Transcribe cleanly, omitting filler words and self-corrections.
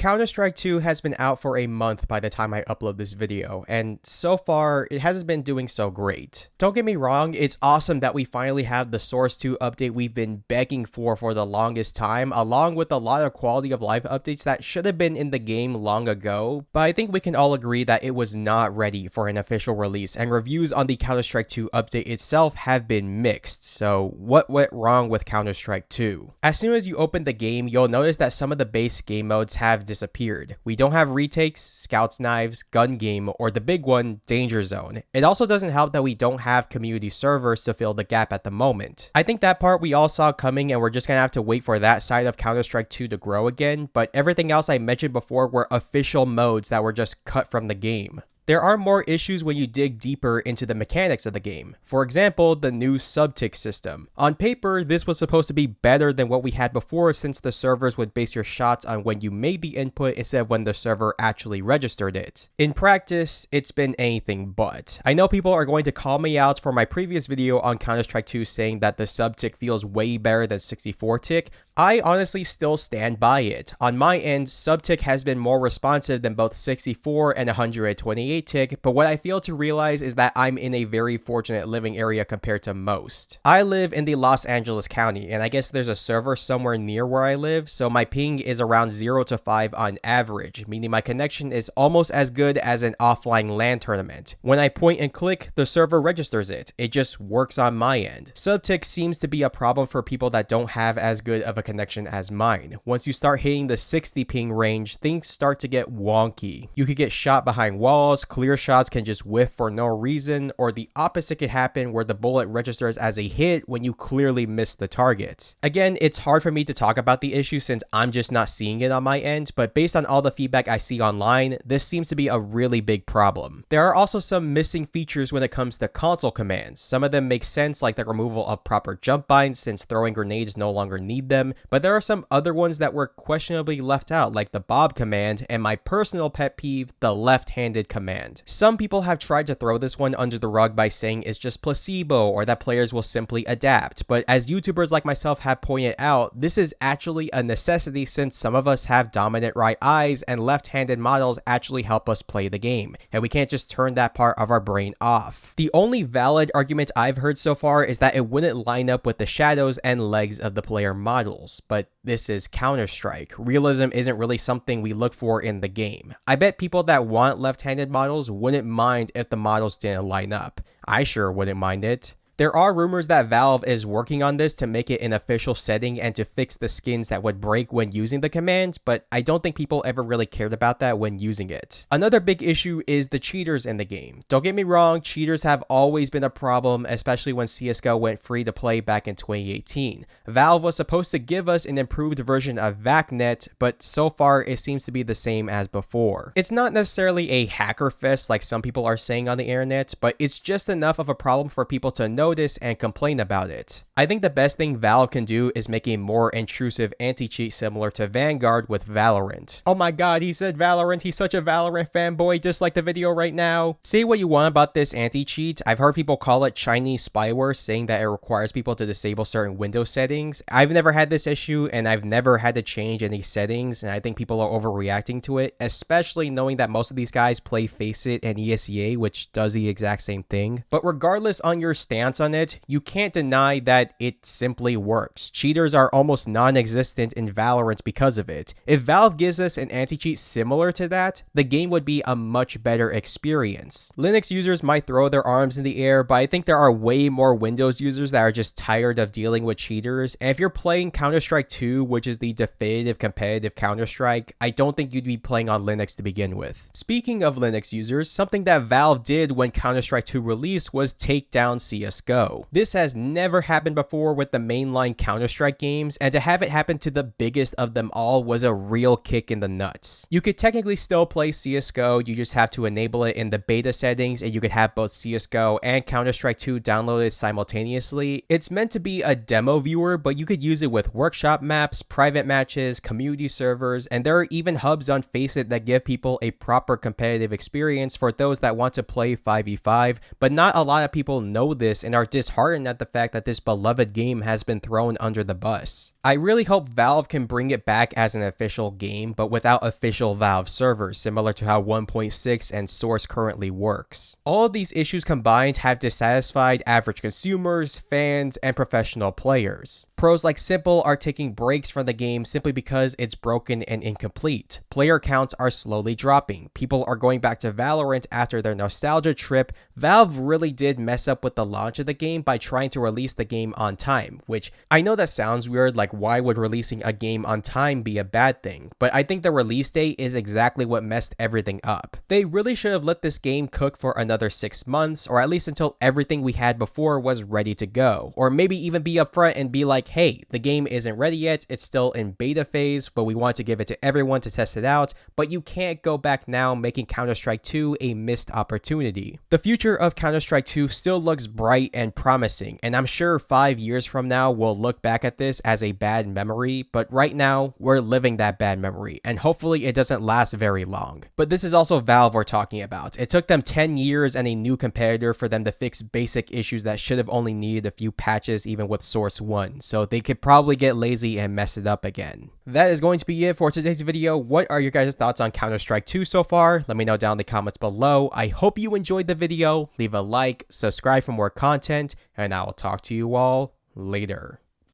Counter-Strike 2 has been out for a month by the time I upload this video, and so far, it hasn't been doing so great. Don't get me wrong, it's awesome that we finally have the Source 2 update we've been begging for the longest time, along with a lot of quality of life updates that should have been in the game long ago, but I think we can all agree that it was not ready for an official release, and reviews on the Counter-Strike 2 update itself have been mixed, so what went wrong with Counter-Strike 2? As soon as you open the game, you'll notice that some of the base game modes have disappeared. We don't have retakes, scouts knives, gun game, or the big one, danger zone. It also doesn't help that we don't have community servers to fill the gap at the moment. I think that part we all saw coming, and we're just gonna have to wait for that side of Counter-Strike 2 to grow again, but everything else I mentioned before were official modes that were just cut from the game. There are more issues when you dig deeper into the mechanics of the game. For example, the new sub-tick system. On paper, this was supposed to be better than what we had before since the servers would base your shots on when you made the input instead of when the server actually registered it. In practice, it's been anything but. I know people are going to call me out for my previous video on Counter-Strike 2 saying that the sub-tick feels way better than 64-tick. I honestly still stand by it. On my end, sub-tick has been more responsive than both 64 and 128-tick, but what I fail to realize is that I'm in a very fortunate living area compared to most. I live in the Los Angeles County, and I guess there's a server somewhere near where I live, so my ping is around 0 to 5 on average, meaning my connection is almost as good as an offline LAN tournament. When I point and click, the server registers it. It just works on my end. Sub-tick seems to be a problem for people that don't have as good of a connection as mine. Once you start hitting the 60 ping range, things start to get wonky. You could get shot behind walls, clear shots can just whiff for no reason, or the opposite could happen where the bullet registers as a hit when you clearly missed the target. Again, it's hard for me to talk about the issue since I'm just not seeing it on my end, but based on all the feedback I see online, this seems to be a really big problem. There are also some missing features when it comes to console commands. Some of them make sense, like the removal of proper jump binds since throwing grenades no longer need them, but there are some other ones that were questionably left out, like the bob command and my personal pet peeve, the left-handed command. Some people have tried to throw this one under the rug by saying it's just placebo or that players will simply adapt, but as YouTubers like myself have pointed out, this is actually a necessity since some of us have dominant right eyes and left-handed models actually help us play the game, and we can't just turn that part of our brain off. The only valid argument I've heard so far is that it wouldn't line up with the shadows and legs of the player models. But this is Counter-Strike. Realism isn't really something we look for in the game. I bet people that want left-handed models wouldn't mind if the models didn't line up. I sure wouldn't mind it. There are rumors that Valve is working on this to make it an official setting and to fix the skins that would break when using the command, but I don't think people ever really cared about that when using it. Another big issue is the cheaters in the game. Don't get me wrong, cheaters have always been a problem, especially when CSGO went free to play back in 2018. Valve was supposed to give us an improved version of VACnet, but so far it seems to be the same as before. It's not necessarily a hacker fest like some people are saying on the internet, but it's just enough of a problem for people to notice and complain about it. I think the best thing Valve can do is make a more intrusive anti-cheat similar to Vanguard with Valorant. Oh my god, he said Valorant, he's such a Valorant fanboy, dislike the video right now. Say what you want about this anti-cheat, I've heard people call it Chinese spyware, saying that it requires people to disable certain Windows settings. I've never had this issue and I've never had to change any settings, and I think people are overreacting to it, especially knowing that most of these guys play Faceit and ESEA, which does the exact same thing. But regardless on your stance on it, you can't deny that it simply works. Cheaters are almost non-existent in Valorant because of it. If Valve gives us an anti-cheat similar to that, the game would be a much better experience. Linux users might throw their arms in the air, but I think there are way more Windows users that are just tired of dealing with cheaters, and if you're playing Counter-Strike 2, which is the definitive competitive Counter-Strike, I don't think you'd be playing on Linux to begin with. Speaking of Linux users, something that Valve did when Counter-Strike 2 released was take down CSGO. This has never happened before with the mainline Counter-Strike games, and to have it happen to the biggest of them all was a real kick in the nuts. You could technically still play CSGO, you just have to enable it in the beta settings, and you could have both CSGO and Counter-Strike 2 downloaded simultaneously. It's meant to be a demo viewer, but you could use it with workshop maps, private matches, community servers, and there are even hubs on Faceit that give people a proper competitive experience for those that want to play 5v5, but not a lot of people know this and and are disheartened at the fact that this beloved game has been thrown under the bus. I really hope Valve can bring it back as an official game, but without official Valve servers, similar to how 1.6 and Source currently works. All of these issues combined have dissatisfied average consumers, fans, and professional players. Pros like Simple are taking breaks from the game simply because it's broken and incomplete. Player counts are slowly dropping. People are going back to Valorant after their nostalgia trip. Valve really did mess up with the launch of the game by trying to release the game on time, which I know that sounds weird, like why would releasing a game on time be a bad thing? But I think the release date is exactly what messed everything up. They really should have let this game cook for another 6 months, or at least until everything we had before was ready to go. Or maybe even be upfront and be like, hey, the game isn't ready yet, it's still in beta phase, but we want to give it to everyone to test it out, but you can't go back now, making Counter-Strike 2 a missed opportunity. The future of Counter-Strike 2 still looks bright and promising, and I'm sure 5 years from now we'll look back at this as a bad memory, but right now we're living that bad memory, and hopefully it doesn't last very long. But this is also Valve we're talking about. It took them 10 years and a new competitor for them to fix basic issues that should have only needed a few patches even with Source 1, so they could probably get lazy and mess it up again. That is going to be it for today's video. What are your guys' thoughts on Counter-Strike 2 so far? Let me know down in the comments below. I hope you enjoyed the video. Leave a like, subscribe for more content, and I will talk to you all later.